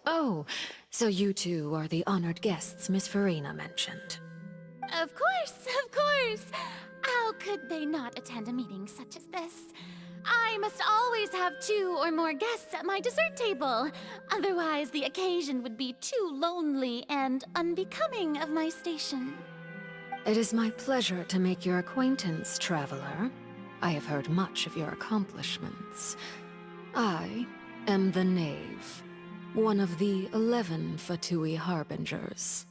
Oh, so you two are the honored guests Miss Furina mentioned. Of course, of course! How could they not attend a meeting such as this? I must always have 2 or more guests at my dessert table. Otherwise, the occasion would be too lonely and unbecoming of my station. It is my pleasure to make your acquaintance, traveler. I have heard much of your accomplishments. I am the Knave, one of the 11 Fatui Harbingers.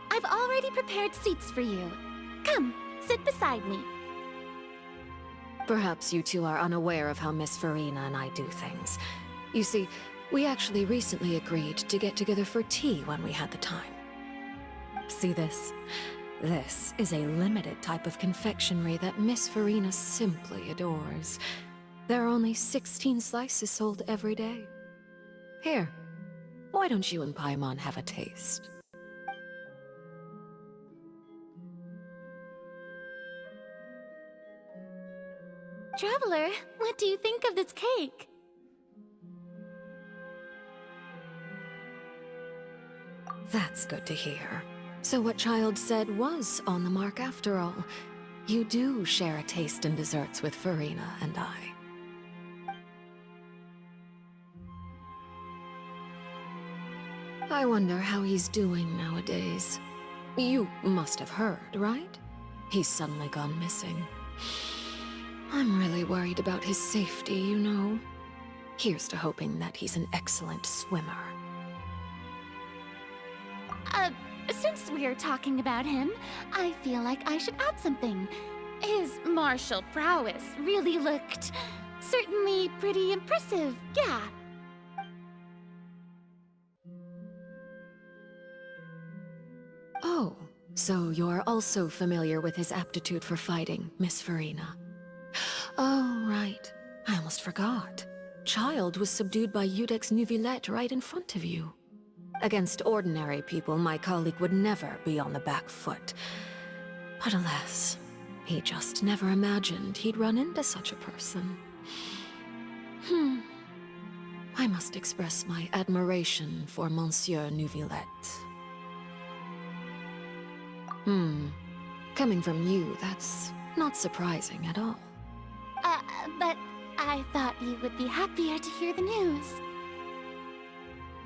I've already prepared seats for you. Come, sit beside me. Perhaps you two are unaware of how Miss Furina and I do things. You see, we actually recently agreed to get together for tea when we had the time. See this? This is a limited type of confectionery that Miss Furina simply adores. There are only 16 slices sold every day. Here, why don't you and Paimon have a taste? Traveler, what do you think of this cake? That's good to hear. So what Child said was on the mark after all. You do share a taste in desserts with Furina and I. I wonder how he's doing nowadays. You must have heard, right? He's suddenly gone missing. I'm really worried about his safety, you know. Here's to hoping that he's an excellent swimmer. Since we're talking about him, I feel like I should add something. His martial prowess really looked certainly pretty impressive, yeah. Oh, so you're also familiar with his aptitude for fighting, Miss Furina. Oh, right. I almost forgot. Child was subdued by Udex Neuvillette right in front of you. Against ordinary people, my colleague would never be on the back foot. But alas, he just never imagined he'd run into such a person. I must express my admiration for Monsieur Neuvillette. Coming from you, that's not surprising at all. But I thought you would be happier to hear the news.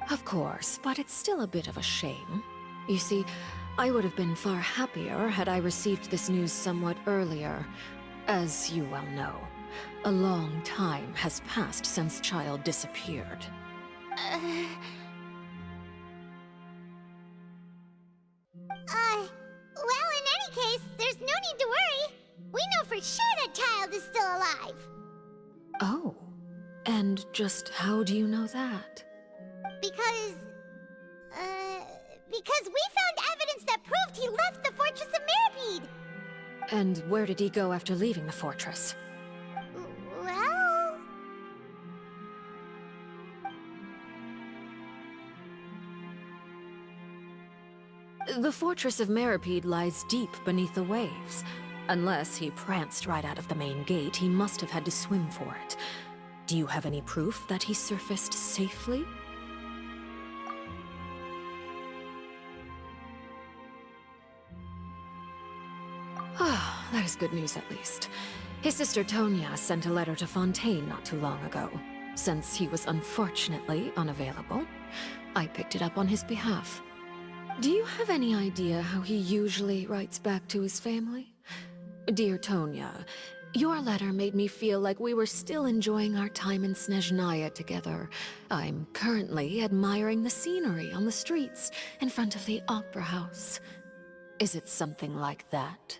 Of course, but it's still a bit of a shame. You see, I would have been far happier had I received this news somewhat earlier. As you well know, a long time has passed since Child disappeared. Well, in any case, there's no need to worry. We know for sure that Child is still alive. Oh, and just how do you know that? Because we found evidence that proved he left the Fortress of Mirabede. And where did he go after leaving the fortress? Well... The Fortress of Mirabede lies deep beneath the waves. Unless he pranced right out of the main gate, he must have had to swim for it. Do you have any proof that he surfaced safely? Ah, that is good news at least. His sister Tonya sent a letter to Fontaine not too long ago. Since he was unfortunately unavailable, I picked it up on his behalf. Do you have any idea how he usually writes back to his family? Dear Tonya, your letter made me feel like we were still enjoying our time in Snezhnaya together. I'm currently admiring the scenery on the streets in front of the Opera House. Is it something like that?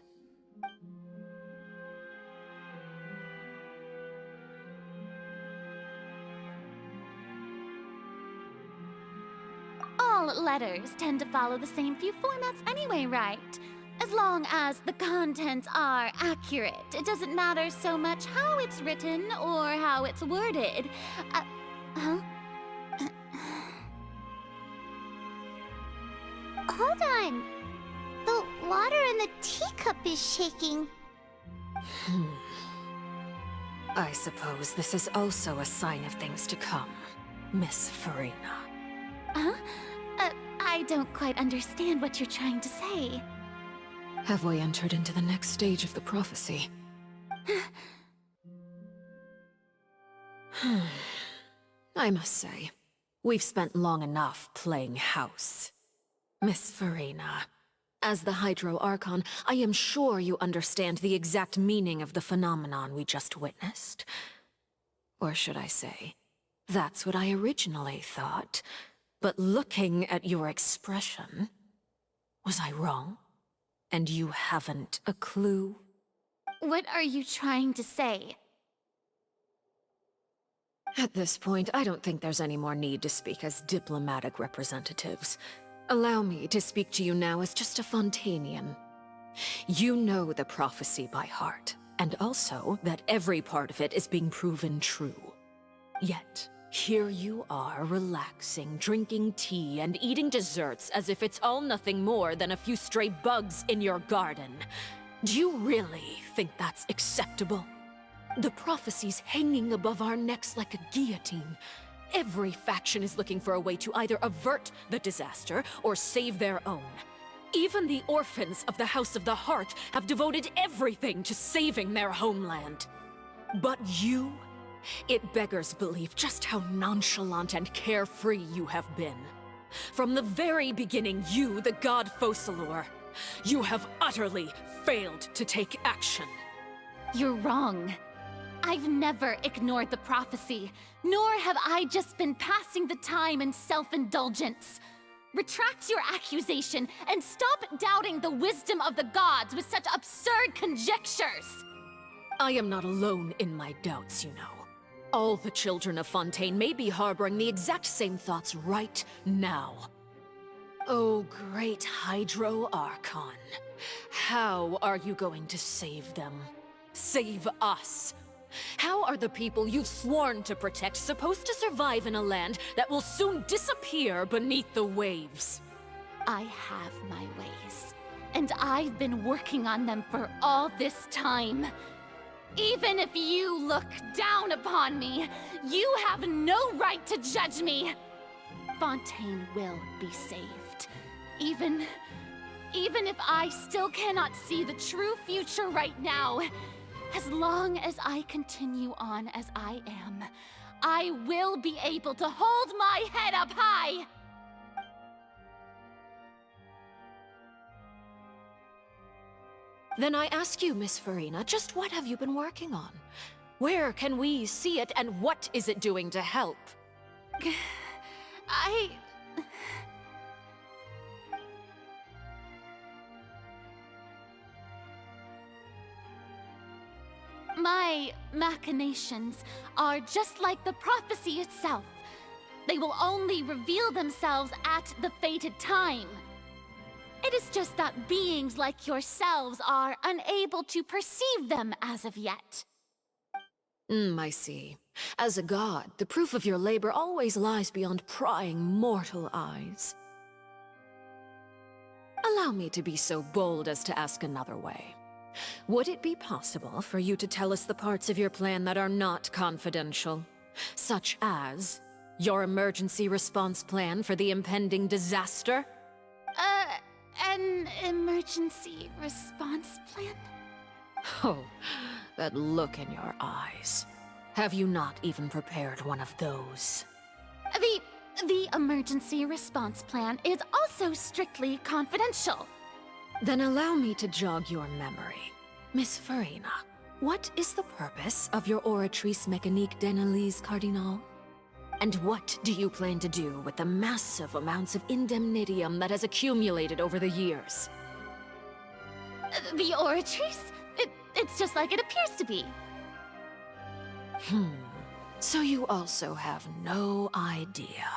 All letters tend to follow the same few formats anyway, right? As long as the contents are accurate, it doesn't matter so much how it's written or how it's worded. Hold on. The water in the teacup is shaking. I suppose this is also a sign of things to come, Miss Furina. Huh? I don't quite understand what you're trying to say. Have we entered into the next stage of the prophecy? I must say, we've spent long enough playing house. Miss Furina, as the Hydro Archon, I am sure you understand the exact meaning of the phenomenon we just witnessed. Or should I say, that's what I originally thought. But looking at your expression, was I wrong? And you haven't a clue? What are you trying to say? At this point, I don't think there's any more need to speak as diplomatic representatives. Allow me to speak to you now as just a Fontanian. You know the prophecy by heart, and also that every part of it is being proven true. Yet, here you are, relaxing, drinking tea, and eating desserts as if it's all nothing more than a few stray bugs in your garden. Do you really think that's acceptable? The prophecy's hanging above our necks like a guillotine. Every faction is looking for a way to either avert the disaster or save their own. Even the orphans of the House of the Hearth have devoted everything to saving their homeland. But you? It beggars belief just how nonchalant and carefree you have been. From the very beginning, you, the god Focalor, you have utterly failed to take action. You're wrong. I've never ignored the prophecy, nor have I just been passing the time in self-indulgence. Retract your accusation and stop doubting the wisdom of the gods with such absurd conjectures! I am not alone in my doubts, you know. All the children of Fontaine may be harboring the exact same thoughts right now. Oh, great Hydro Archon. How are you going to save them? Save us? How are the people you've sworn to protect supposed to survive in a land that will soon disappear beneath the waves? I have my ways, and I've been working on them for all this time. Even if you look down upon me, you have no right to judge me. Fontaine will be saved. Even if I still cannot see the true future right now, as long as I continue on as I am, I will be able to hold my head up high! Then I ask you, Miss Furina, just what have you been working on? Where can we see it, and what is it doing to help? My machinations are just like the prophecy itself. They will only reveal themselves at the fated time. It is just that beings like yourselves are unable to perceive them as of yet. I see. As a god, the proof of your labor always lies beyond prying mortal eyes. Allow me to be so bold as to ask another way. Would it be possible for you to tell us the parts of your plan that are not confidential? Such as your emergency response plan for the impending disaster? An emergency response plan? Oh, that look in your eyes. Have you not even prepared one of those? The emergency response plan is also strictly confidential. Then allow me to jog your memory. Miss Furina, what is the purpose of your Oratrice Mécanique d'Analyse Cardinal? And what do you plan to do with the massive amounts of indemnitium that has accumulated over the years? The Oratrice? It's just like it appears to be. So you also have no idea.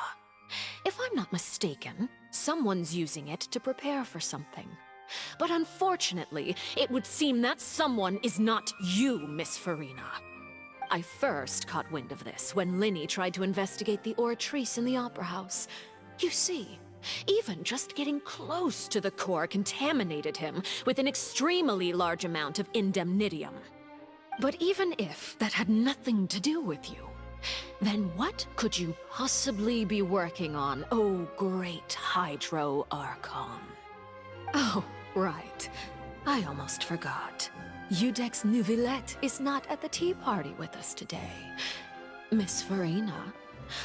If I'm not mistaken, someone's using it to prepare for something. But unfortunately, it would seem that someone is not you, Miss Furina. I first caught wind of this when Linny tried to investigate the Oratrice in the Opera House. You see, even just getting close to the core contaminated him with an extremely large amount of indemnitium. But even if that had nothing to do with you, then what could you possibly be working on, oh great Hydro Archon? Oh, right. I almost forgot. Udex Nuvilette is not at the tea party with us today. Miss Furina,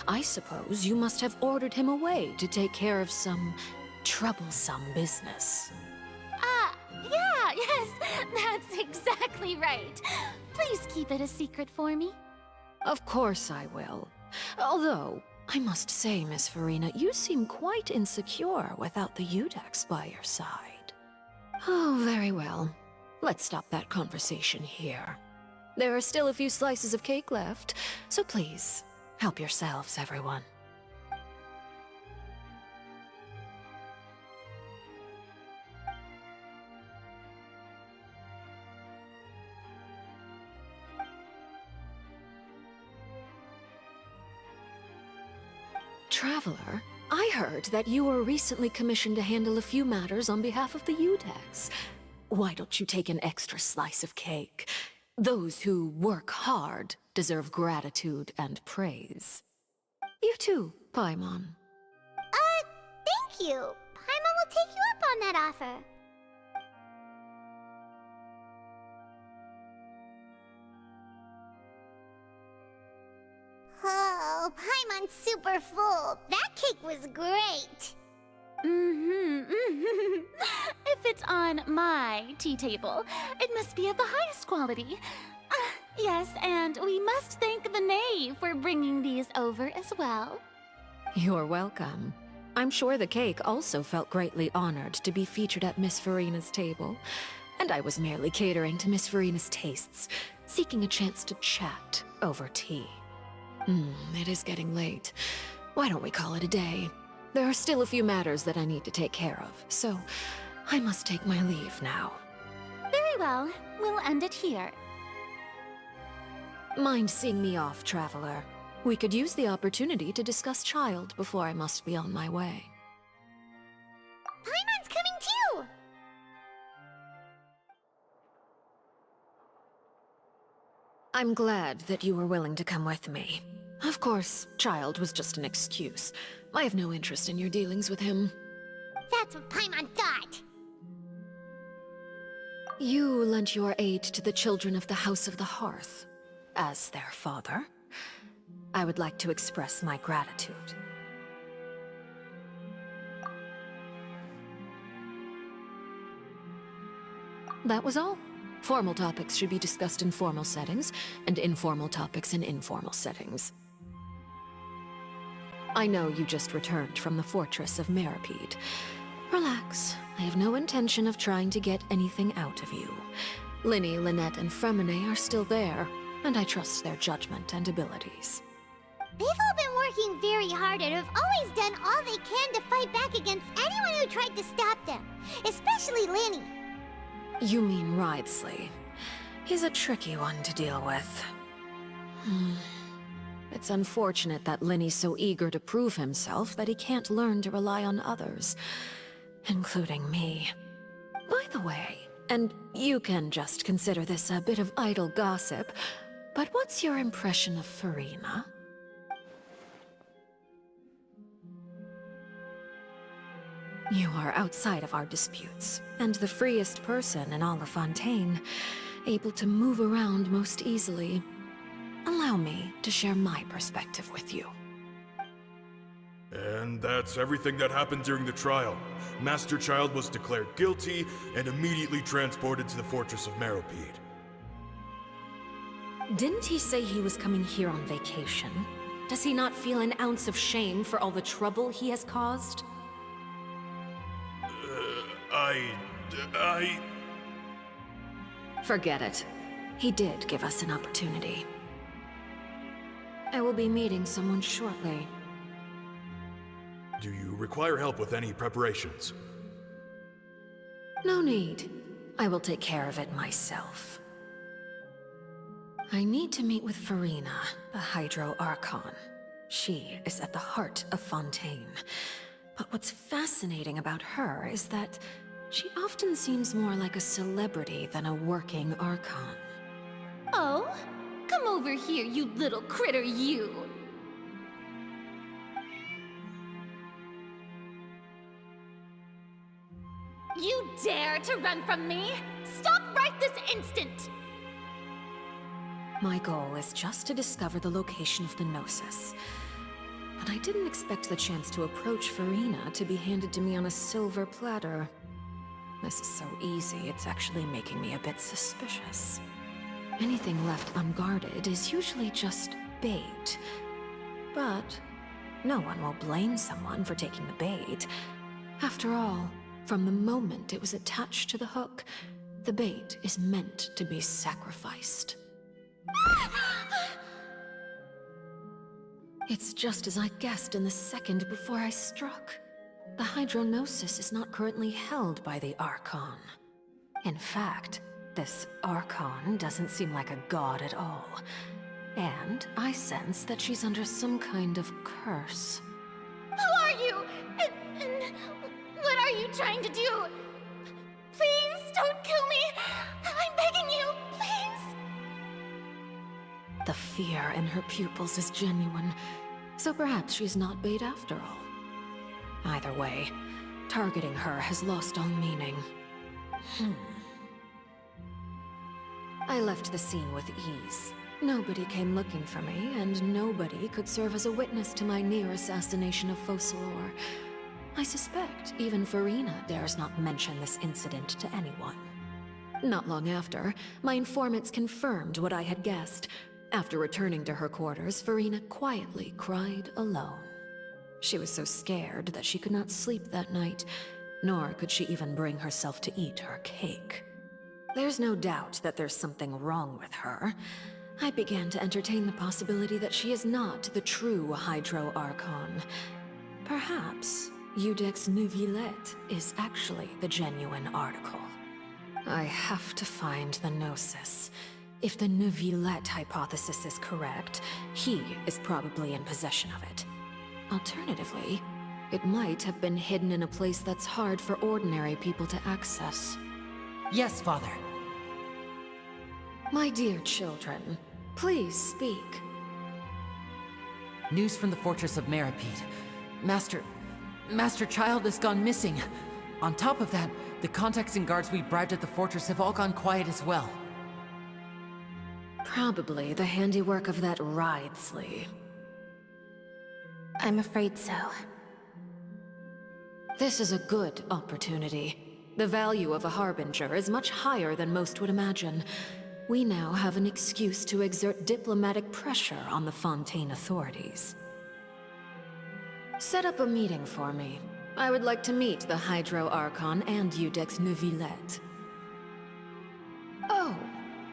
I suppose you must have ordered him away to take care of some troublesome business. Yeah, yes, that's exactly right. Please keep it a secret for me. Of course I will. Although, I must say, Miss Furina, you seem quite insecure without the Udex by your side. Oh, very well. Let's stop that conversation here. There are still a few slices of cake left, so please, help yourselves, everyone. Traveler, I heard that you were recently commissioned to handle a few matters on behalf of the Udex. Why don't you take an extra slice of cake? Those who work hard deserve gratitude and praise. You too, Paimon. Thank you. Paimon will take you up on that offer. Oh, Paimon's super full. That cake was great. If it's on my tea table, it must be of the highest quality. Yes, and we must thank the Knave for bringing these over as well. You're welcome. I'm sure the cake also felt greatly honored to be featured at Miss Furina's table. And I was merely catering to Miss Furina's tastes, seeking a chance to chat over tea. It is getting late. Why don't we call it a day? There are still a few matters that I need to take care of, so I must take my leave now. Very well, we'll end it here. Mind seeing me off, Traveler? We could use the opportunity to discuss Child before I must be on my way. Paimon's coming too! I'm glad that you were willing to come with me. Of course, Child was just an excuse. I have no interest in your dealings with him. That's what Paimon thought. You lent your aid to the children of the House of the Hearth. As their father, I would like to express my gratitude. That was all. Formal topics should be discussed in formal settings, and informal topics in informal settings. I know you just returned from the fortress of Meripede. Relax. I have no intention of trying to get anything out of you. Linny, Lynette, and Fremine are still there, and I trust their judgment and abilities. They've all been working very hard and have always done all they can to fight back against anyone who tried to stop them, especially Linny. You mean Wriothesley. He's a tricky one to deal with. It's unfortunate that Linny's so eager to prove himself that he can't learn to rely on others, including me. By the way, and you can just consider this a bit of idle gossip, but what's your impression of Furina? You are outside of our disputes, and the freest person in all of Fontaine, able to move around most easily. Allow me to share my perspective with you. And that's everything that happened during the trial. Master Child was declared guilty and immediately transported to the Fortress of Meripede. Didn't he say he was coming here on vacation? Does he not feel an ounce of shame for all the trouble he has caused? Forget it. He did give us an opportunity. I will be meeting someone shortly. Do you require help with any preparations? No need. I will take care of it myself. I need to meet with Furina, the Hydro Archon. She is at the heart of Fontaine. But what's fascinating about her is that she often seems more like a celebrity than a working Archon. Oh? Come over here, you little critter, you! You dare to run from me? Stop right this instant! My goal is just to discover the location of the Gnosis. But I didn't expect the chance to approach Furina to be handed to me on a silver platter. This is so easy, it's actually making me a bit suspicious. Anything left unguarded is usually just bait. But no one will blame someone for taking the bait. After all, from the moment it was attached to the hook, the bait is meant to be sacrificed. It's just as I guessed in the second before I struck. The Hydronosis is not currently held by the Archon. In fact, this Archon doesn't seem like a god at all. And I sense that she's under some kind of curse. Who are you? And what are you trying to do? Please don't kill me! I'm begging you, please! The fear in her pupils is genuine, so perhaps she's not bait after all. Either way, targeting her has lost all meaning. I left the scene with ease. Nobody came looking for me, and nobody could serve as a witness to my near assassination of Focalor. I suspect even Furina dares not mention this incident to anyone. Not long after, my informants confirmed what I had guessed. After returning to her quarters, Furina quietly cried alone. She was so scared that she could not sleep that night, nor could she even bring herself to eat her cake. There's no doubt that there's something wrong with her. I began to entertain the possibility that she is not the true Hydro Archon. Perhaps Iudex Neuvillette is actually the genuine article. I have to find the Gnosis. If the Neuvillette hypothesis is correct, he is probably in possession of it. Alternatively, it might have been hidden in a place that's hard for ordinary people to access. Yes, Father. My dear children, please speak. News from the fortress of Meripede. Master Child has gone missing. On top of that, the contacts and guards we bribed at the fortress have all gone quiet as well. Probably the handiwork of that Wriothesley. I'm afraid so. This is a good opportunity. The value of a Harbinger is much higher than most would imagine. We now have an excuse to exert diplomatic pressure on the Fontaine authorities. Set up a meeting for me. I would like to meet the Hydro Archon and Iudex Neuvillette. Oh,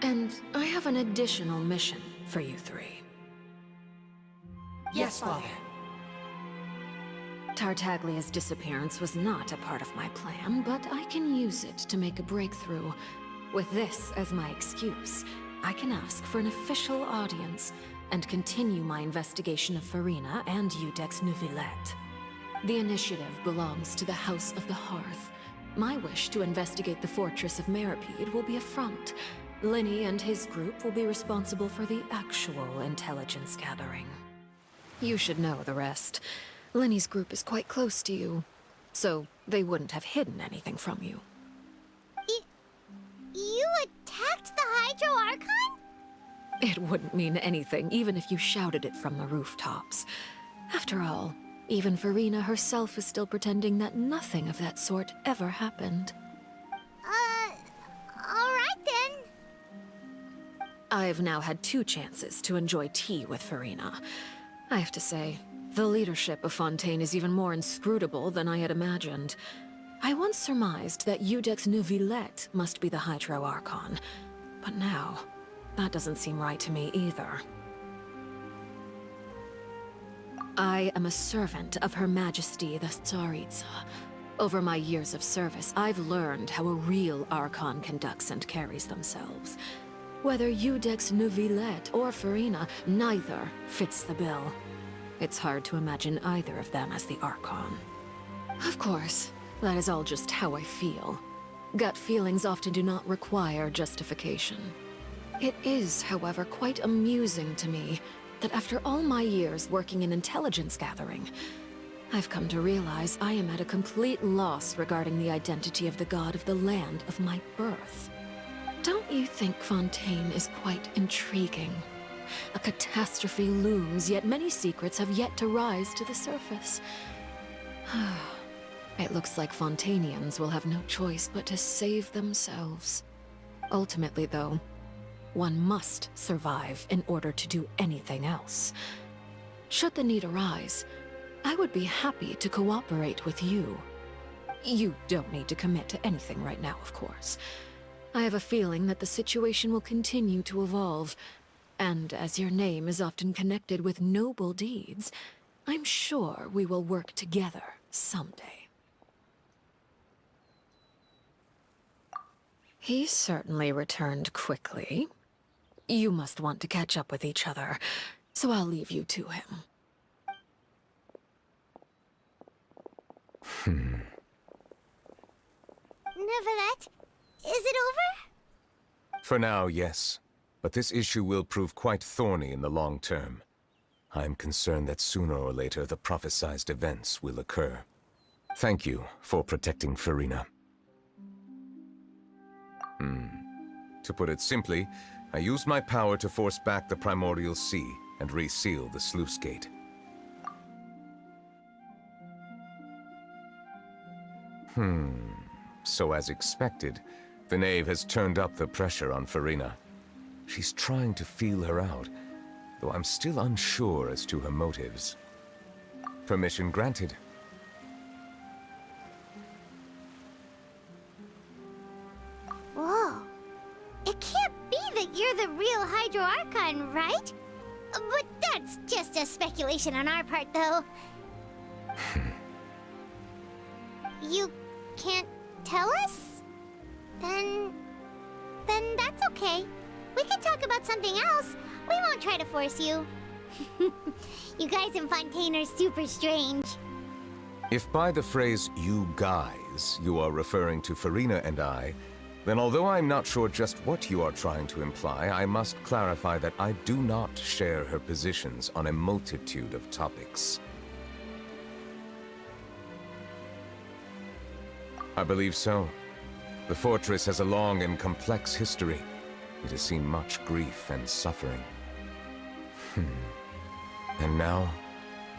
and I have an additional mission for you three. Yes, Father. Tartaglia's disappearance was not a part of my plan, but I can use it to make a breakthrough. With this as my excuse, I can ask for an official audience and continue my investigation of Furina and Iudex Neuvillette. The initiative belongs to the House of the Hearth. My wish to investigate the fortress of Meripede will be a front. Linny and his group will be responsible for the actual intelligence gathering. You should know the rest. Linny's group is quite close to you, so they wouldn't have hidden anything from you. You attacked the Hydro Archon? It wouldn't mean anything, even if you shouted it from the rooftops. After all, even Furina herself is still pretending that nothing of that sort ever happened. Alright then. I've now had 2 chances to enjoy tea with Furina. I have to say, the leadership of Fontaine is even more inscrutable than I had imagined. I once surmised that Iudex Neuvillette must be the Hydro Archon, but now, that doesn't seem right to me either. I am a servant of Her Majesty the Tsaritsa. Over my years of service, I've learned how a real Archon conducts and carries themselves. Whether Iudex Neuvillette or Furina, neither fits the bill. It's hard to imagine either of them as the Archon. Of course, that is all just how I feel. Gut feelings often do not require justification. It is, however, quite amusing to me that after all my years working in intelligence gathering, I've come to realize I am at a complete loss regarding the identity of the god of the land of my birth. Don't you think Fontaine is quite intriguing? A catastrophe looms, yet many secrets have yet to rise to the surface. It looks like Fontainians will have no choice but to save themselves. Ultimately, though, one must survive in order to do anything else. Should the need arise, I would be happy to cooperate with you. You don't need to commit to anything right now, of course. I have a feeling that the situation will continue to evolve, and as your name is often connected with noble deeds, I'm sure we will work together someday. He certainly returned quickly. You must want to catch up with each other, so I'll leave you to him. Neverlet, is it over? For now, yes. But this issue will prove quite thorny in the long term. I'm concerned that sooner or later the prophesized events will occur. Thank you for protecting Furina. To put it simply, I used my power to force back the primordial sea and reseal the sluice gate. So as expected, the knave has turned up the pressure on Furina. She's trying to feel her out, though I'm still unsure as to her motives. Permission granted. Whoa. It can't be that you're the real Hydro Archon, right? But that's just a speculation on our part, though. You can't tell us? Then that's okay. We can talk about something else. We won't try to force you. You guys in Fontaine are super strange. If by the phrase, "you guys," you are referring to Furina and I, then although I'm not sure just what you are trying to imply, I must clarify that I do not share her positions on a multitude of topics. I believe so. The fortress has a long and complex history. It has seen much grief and suffering. And now,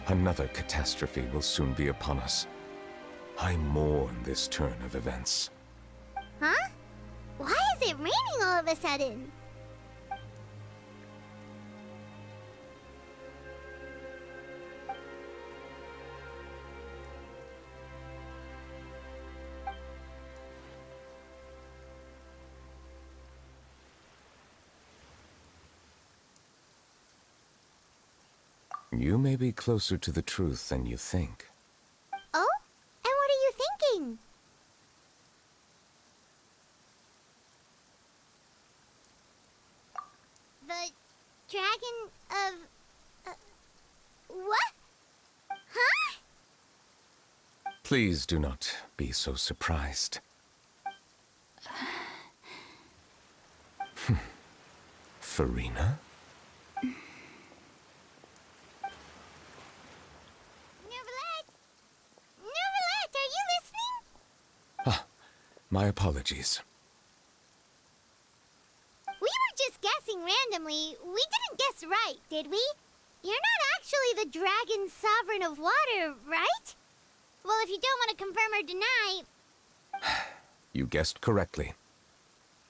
another catastrophe will soon be upon us. I mourn this turn of events. Huh? Why is it raining all of a sudden? You may be closer to the truth than you think. Oh? And what are you thinking? The dragon of... what? Huh? Please do not be so surprised. Furina? Neverlet, are you listening? My apologies. We were just guessing randomly. We didn't guess right, did we? You're not actually the dragon sovereign of water, right? Well, if you don't want to confirm or deny... You guessed correctly.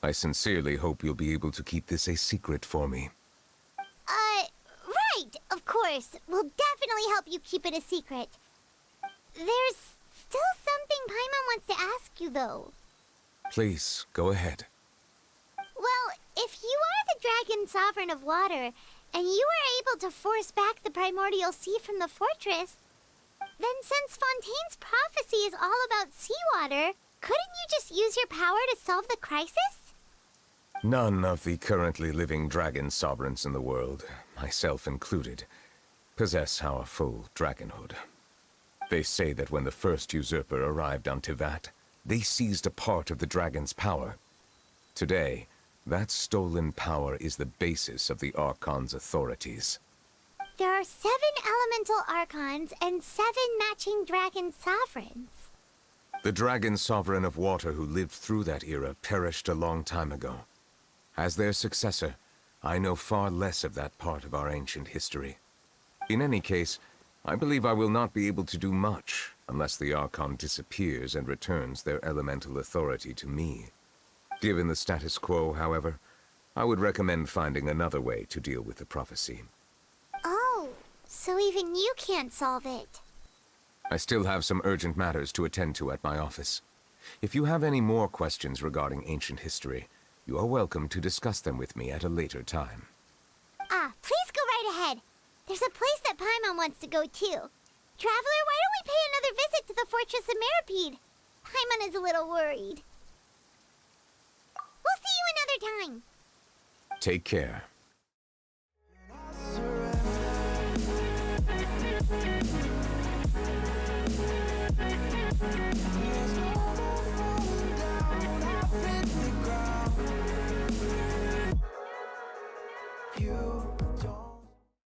I sincerely hope you'll be able to keep this a secret for me. Right, of course. We'll definitely help you keep it a secret. There's still something Paimon wants to ask you, though. Please, go ahead. Well, if you are the dragon sovereign of water, and you were able to force back the primordial sea from the fortress, then since Fontaine's prophecy is all about seawater, couldn't you just use your power to solve the crisis? None of the currently living dragon sovereigns in the world, myself included, possess our full dragonhood. They say that when the first usurper arrived on Tivat, they seized a part of the dragon's power. Today, That stolen power is the basis of the Archon's authorities. There are 7 elemental Archons and 7 matching dragon sovereigns. The dragon sovereign of water who lived through that era perished a long time ago. As their successor, I know far less of that part of our ancient history. In any case, I believe I will not be able to do much unless the Archon disappears and returns their elemental authority to me. Given the status quo, however, I would recommend finding another way to deal with the prophecy. Oh, so even you can't solve it. I still have some urgent matters to attend to at my office. If you have any more questions regarding ancient history, you are welcome to discuss them with me at a later time. Please go right ahead. There's a place that Paimon wants to go too. Traveler, why don't we pay another visit to the Fortress of Meripede? Paimon is a little worried. We'll see you another time. Take care.